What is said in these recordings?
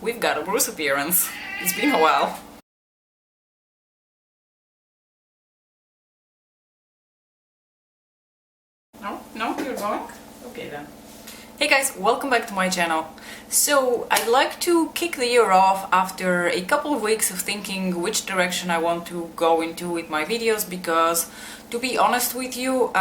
we've got a Bruce appearance. It's been a while. No? No? You're going? Okay then. Hey guys, welcome back to my channel. So, I'd like to kick the year off after a couple of weeks of thinking which direction I want to go into with my videos, because to be honest with you,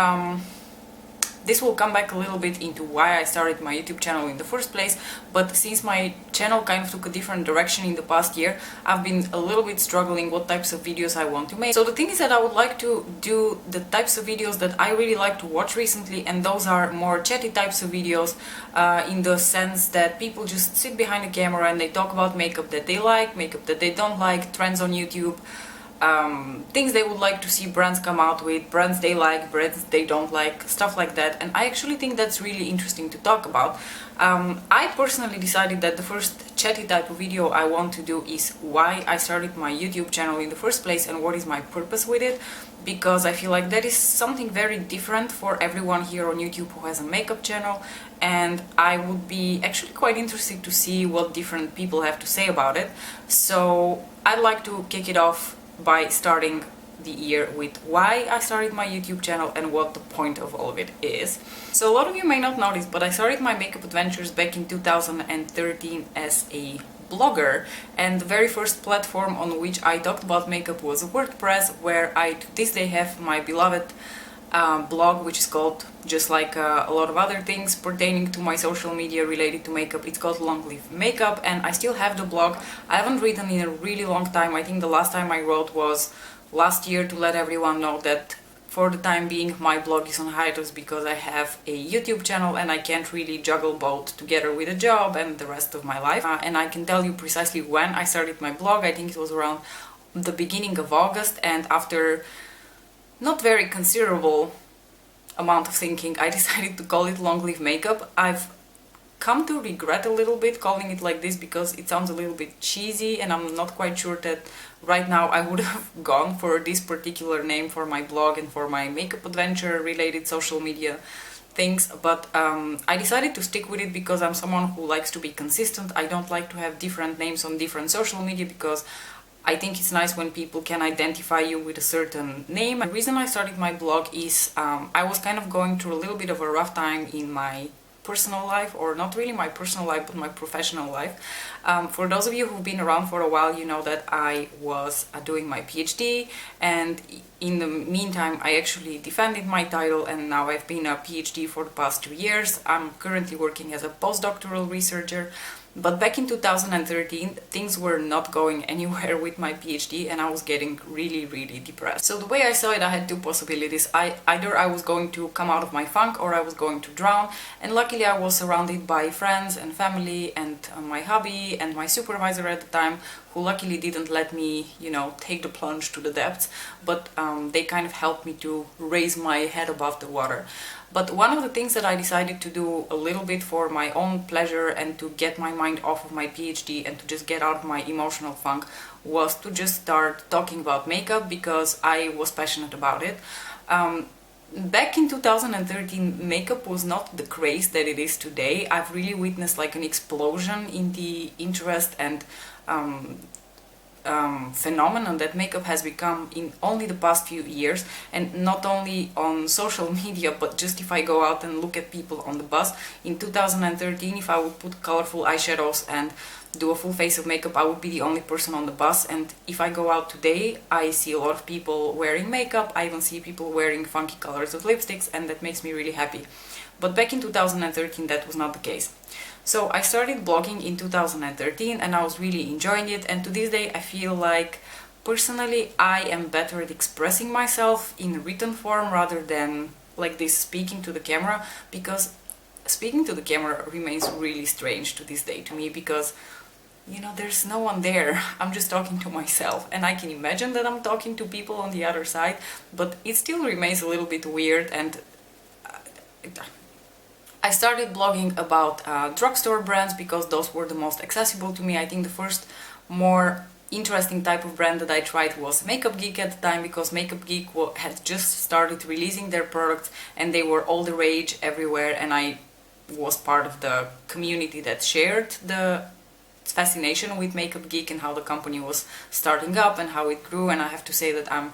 this will come back a little bit into why I started my YouTube channel in the first place, but since my channel kind of took a different direction in the past year, I've been a little bit struggling what types of videos I want to make. So the thing is that I would like to do the types of videos that I really like to watch recently, and those are more chatty types of videos, in the sense that people just sit behind a camera and they talk about makeup that they like, makeup that they don't like, trends on YouTube, things they would like to see brands come out with, brands they like, brands they don't like, stuff like that. And I actually think that's really interesting to talk about. I personally decided that the first chatty type of video I want to do is why I started my YouTube channel in the first place and what is my purpose with it, because I feel like that is something very different for everyone here on YouTube who has a makeup channel, and I would be actually quite interested to see what different people have to say about it. So I'd like to kick it off by starting the year with why I started my YouTube channel and what the point of all of it is. So a lot of you may not know this, but I started my makeup adventures back in 2013 as a blogger, and the very first platform on which I talked about makeup was WordPress, where I to this day have my beloved blog, which is called, just like a lot of other things pertaining to my social media related to makeup, it's called Long Live Makeup, and I still have the blog. I haven't written in a really long time. I think the last time I wrote was last year to let everyone know that for the time being my blog is on hiatus because I have a YouTube channel and I can't really juggle both together with a job and the rest of my life. And I can tell you precisely when I started my blog. I think it was around the beginning of August, and after not very considerable amount of thinking, I decided to call it Long Live Makeup. I've come to regret a little bit calling it like this because it sounds a little bit cheesy, and I'm not quite sure that right now I would have gone for this particular name for my blog and for my makeup adventure related social media things, but I decided to stick with it because I'm someone who likes to be consistent. I don't like to have different names on different social media because I think it's nice when people can identify you with a certain name. The reason I started my blog is I was kind of going through a little bit of a rough time in my personal life, or not really my personal life, but my professional life. For those of you who've been around for a while, you know that I was doing my PhD, and in the meantime I actually defended my title, and now I've been a PhD for the past 2 years. I'm currently working as a postdoctoral researcher. But back in 2013, things were not going anywhere with my PhD, and I was getting really, really depressed. So the way I saw it, I had two possibilities. Either I was going to come out of my funk, or I was going to drown. And luckily I was surrounded by friends and family and my hubby and my supervisor at the time, who luckily didn't let me, you know, take the plunge to the depths, but they kind of helped me to raise my head above the water. But one of the things that I decided to do a little bit for my own pleasure and to get my mind off of my PhD and to just get out of my emotional funk was to just start talking about makeup, because I was passionate about it. Back in 2013, makeup was not the craze that it is today. I've really witnessed like an explosion in the interest and phenomenon that makeup has become in only the past few years, and not only on social media, but just if I go out and look at people on the bus. In 2013, if I would put colorful eyeshadows and do a full face of makeup, I would be the only person on the bus. And if I go out today, I see a lot of people wearing makeup. I even see people wearing funky colors of lipsticks, and that makes me really happy. But back in 2013, that was not the case. So I started blogging in 2013 and I was really enjoying it, and to this day I feel like personally I am better at expressing myself in written form rather than like this speaking to the camera, because speaking to the camera remains really strange to this day to me, because you know, there's no one there. I'm just talking to myself, and I can imagine that I'm talking to people on the other side, but it still remains a little bit weird. And I started blogging about drugstore brands because those were the most accessible to me. I think the first more interesting type of brand that I tried was Makeup Geek at the time, because Makeup Geek had just started releasing their products and they were all the rage everywhere, and I was part of the community that shared the fascination with Makeup Geek and how the company was starting up and how it grew. And I have to say that I'm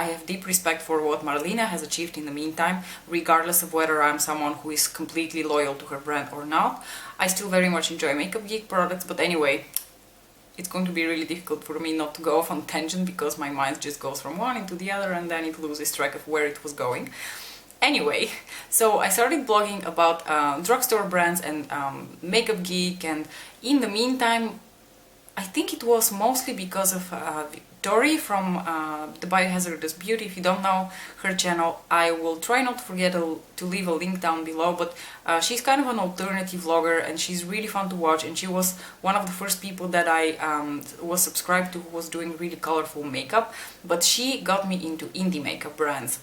I have deep respect for what Marlena has achieved in the meantime, regardless of whether I'm someone who is completely loyal to her brand or not. I still very much enjoy Makeup Geek products, but anyway, it's going to be really difficult for me not to go off on tangent because my mind just goes from one into the other and then it loses track of where it was going. Anyway, so I started blogging about drugstore brands and Makeup Geek, and in the meantime, I think it was mostly because of Tori from the Biohazardous Beauty. If you don't know her channel, I will try not to forget to leave a link down below, but she's kind of an alternative vlogger and she's really fun to watch, and she was one of the first people that I was subscribed to who was doing really colorful makeup, but she got me into indie makeup brands.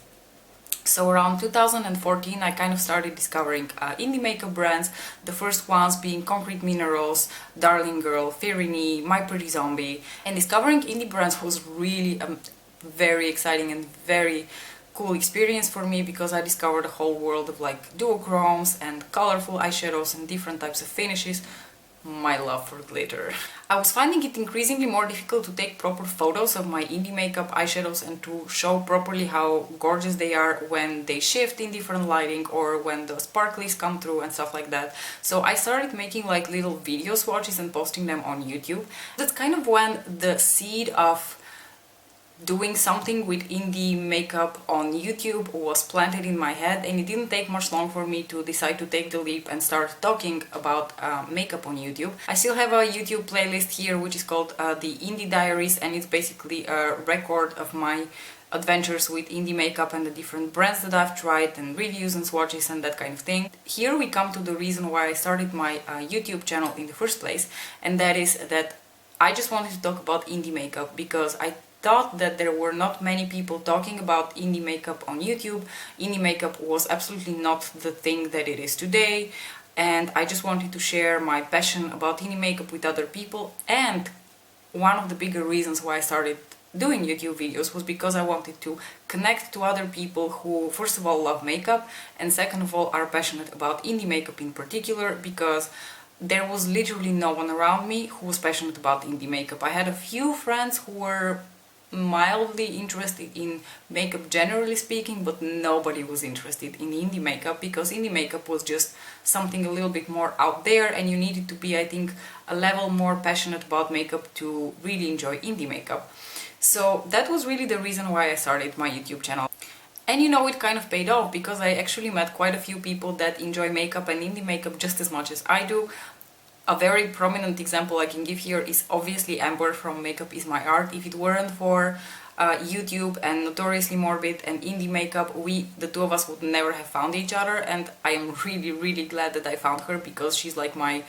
So around 2014 I kind of started discovering indie makeup brands, the first ones being Concrete Minerals, Darling Girl, Firini, My Pretty Zombie, and discovering indie brands was really a very exciting and very cool experience for me because I discovered a whole world of like duochromes and colorful eyeshadows and different types of finishes. My love for glitter. I was finding it increasingly more difficult to take proper photos of my indie makeup eyeshadows and to show properly how gorgeous they are when they shift in different lighting or when the sparklies come through and stuff like that. So I started making like little video swatches and posting them on YouTube. That's kind of when the seed of doing something with indie makeup on YouTube was planted in my head, and it didn't take much long for me to decide to take the leap and start talking about makeup on YouTube. I still have a YouTube playlist here which is called the Indie Diaries, and it's basically a record of my adventures with indie makeup and the different brands that I've tried and reviews and swatches and that kind of thing. Here we come to the reason why I started my YouTube channel in the first place, and that is that I just wanted to talk about indie makeup because I thought that there were not many people talking about indie makeup on YouTube. Indie makeup was absolutely not the thing that it is today, and I just wanted to share my passion about indie makeup with other people. And one of the bigger reasons why I started doing YouTube videos was because I wanted to connect to other people who first of all love makeup and second of all are passionate about indie makeup in particular, because there was literally no one around me who was passionate about indie makeup. I had a few friends who were mildly interested in makeup generally speaking, but nobody was interested in indie makeup because indie makeup was just something a little bit more out there and you needed to be, I think, a level more passionate about makeup to really enjoy indie makeup. So that was really the reason why I started my YouTube channel. And you know, it kind of paid off because I actually met quite a few people that enjoy makeup and indie makeup just as much as I do. A very prominent example I can give here is obviously Amber from Makeup Is My Art. If it weren't for YouTube and Notoriously Morbid and indie makeup, the two of us would never have found each other, and I am really glad that I found her because she's like my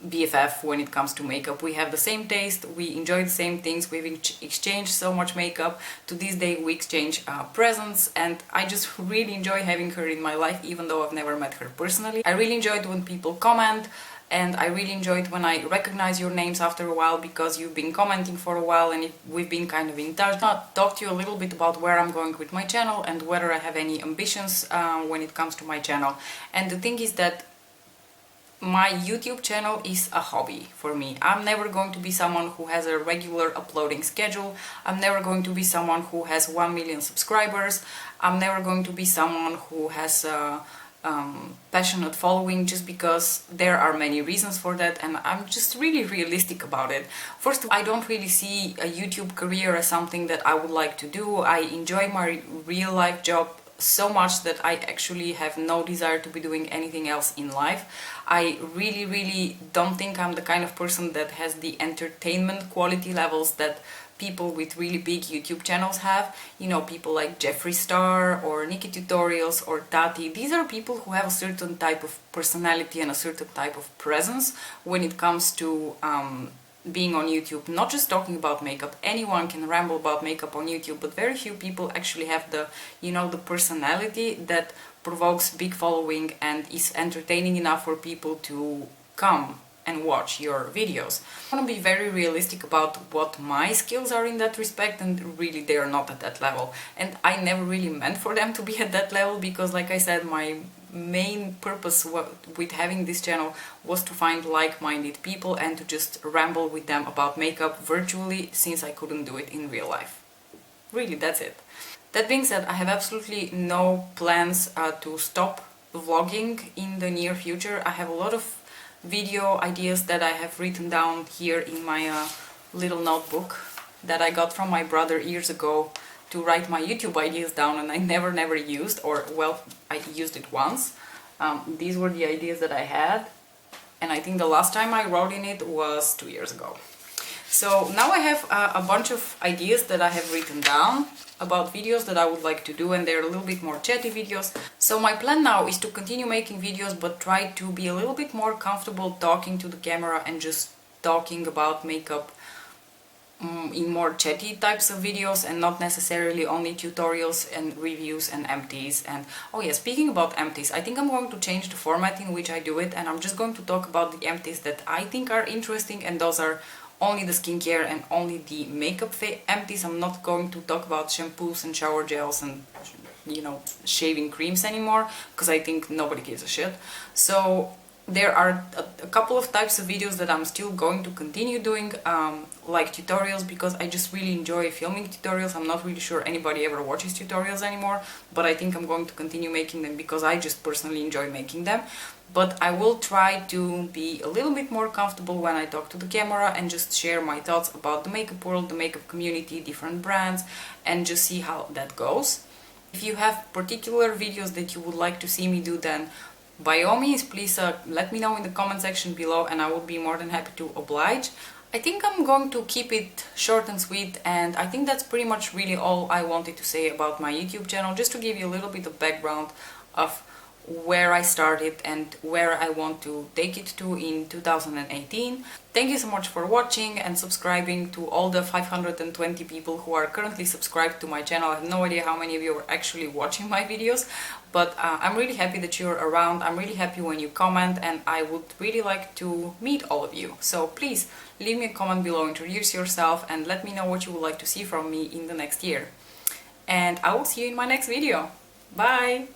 BFF when it comes to makeup. We have the same taste, we enjoy the same things, we've exchanged so much makeup. To this day we exchange presents, and I just really enjoy having her in my life even though I've never met her personally. I really enjoyed when people comment, and I really enjoyed when I recognize your names after a while because you've been commenting for a while and we've been kind of in touch. I'll talk to you a little bit about where I'm going with my channel and whether I have any ambitions when it comes to my channel. And the thing is that my YouTube channel is a hobby for me. I'm never going to be someone who has a regular uploading schedule. I'm never going to be someone who has 1 million subscribers. I'm never going to be someone who has passionate following, just because there are many reasons for that, and I'm just really realistic about it. First, I don't really see a YouTube career as something that I would like to do. I enjoy my real life job so much that I actually have no desire to be doing anything else in life. I really don't think I'm the kind of person that has the entertainment quality levels that people with really big YouTube channels have. You know, people like Jeffree Star or Nikki Tutorials or Tati. These are people who have a certain type of personality and a certain type of presence when it comes to being on YouTube. Not just talking about makeup. Anyone can ramble about makeup on YouTube, but very few people actually have the, you know, the personality that provokes big following and is entertaining enough for people to come and watch your videos. I want to be very realistic about what my skills are in that respect, and really they are not at that level. And I never really meant for them to be at that level because, like I said, my main purpose with having this channel was to find like-minded people and to just ramble with them about makeup virtually, since I couldn't do it in real life. Really, that's it. That being said, I have absolutely no plans to stop vlogging in the near future. I have a lot of video ideas that I have written down here in my little notebook that I got from my brother years ago to write my YouTube ideas down, and I never used, or well, I used it once. These were the ideas that I had, and I think the last time I wrote in it was 2 years ago. So now I have a bunch of ideas that I have written down about videos that I would like to do, and they're a little bit more chatty videos. So my plan now is to continue making videos, but try to be a little bit more comfortable talking to the camera and just talking about makeup in more chatty types of videos, and not necessarily only tutorials and reviews and empties. And oh yeah, speaking about empties, I think I'm going to change the format in which I do it, and I'm just going to talk about the empties that I think are interesting, and those are only the skincare and only the makeup empties. I'm not going to talk about shampoos and shower gels and, you know, shaving creams anymore, because I think nobody gives a shit. So there are a couple of types of videos that I'm still going to continue doing, like tutorials, because I just really enjoy filming tutorials. I'm not really sure anybody ever watches tutorials anymore, but I think I'm going to continue making them because I just personally enjoy making them. But I will try to be a little bit more comfortable when I talk to the camera and just share my thoughts about the makeup world, the makeup community, different brands, and just see how that goes. If you have particular videos that you would like to see me do, then by all means, please let me know in the comment section below, and I would be more than happy to oblige. I think I'm going to keep it short and sweet, and I think that's pretty much really all I wanted to say about my YouTube channel, just to give you a little bit of background of where I started and where I want to take it to in 2018. Thank you so much for watching and subscribing. To all the 520 people who are currently subscribed to my channel. I have no idea how many of you are actually watching my videos, but I'm really happy that you're around. I'm really happy when you comment, and I would really like to meet all of you. So please leave me a comment below, introduce yourself, and let me know what you would like to see from me in the next year. And I will see you in my next video. Bye!